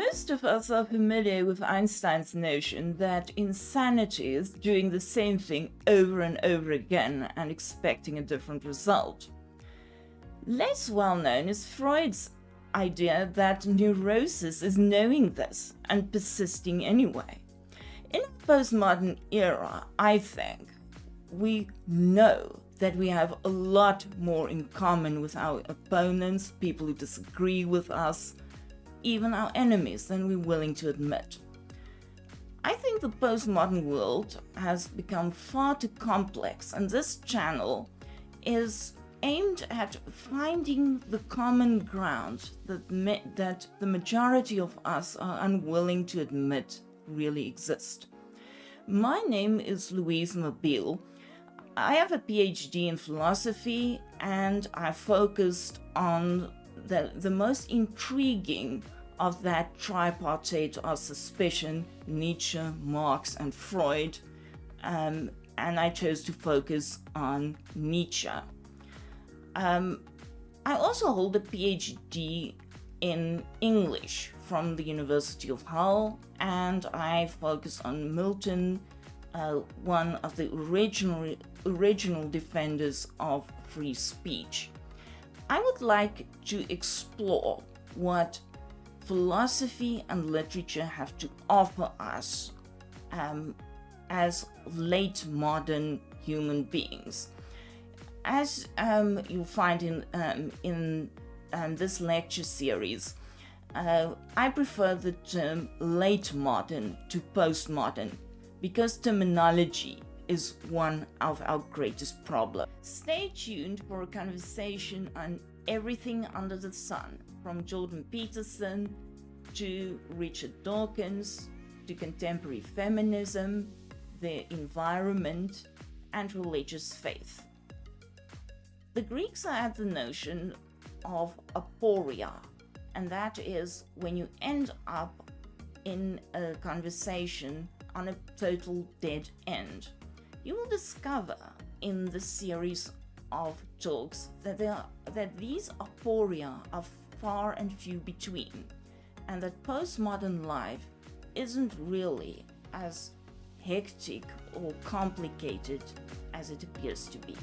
Most of us are familiar with Einstein's notion that insanity is doing the same thing over and over again and expecting a different result. Less well known is Freud's idea that neurosis is knowing this and persisting anyway. In the postmodern era, I think, we know that we have a lot more in common with our opponents, people who disagree with us, even our enemies, than we're willing to admit. I think the postmodern world has become far too complex, and this channel is aimed at finding the common ground that the majority of us are unwilling to admit really exist. My name is Louise Mabille. I have a PhD in philosophy, and I focused on the most intriguing of that tripartite of suspicion, Nietzsche, Marx, and Freud, and I chose to focus on Nietzsche. I also hold a PhD in English from the University of Hull, and I focus on Milton, one of the original defenders of free speech. I would like to explore what philosophy and literature have to offer us as late modern human beings. As you'll find in this lecture series, I prefer the term late modern to postmodern because terminology is one of our greatest problems. Stay tuned for a conversation on everything under the sun, from Jordan Peterson to Richard Dawkins to contemporary feminism, the environment, and religious faith. The Greeks had the notion of aporia, and that is when you end up in a conversation on a total dead end. You will discover in this series of talks that these aporia are far and few between, and that postmodern life isn't really as hectic or complicated as it appears to be.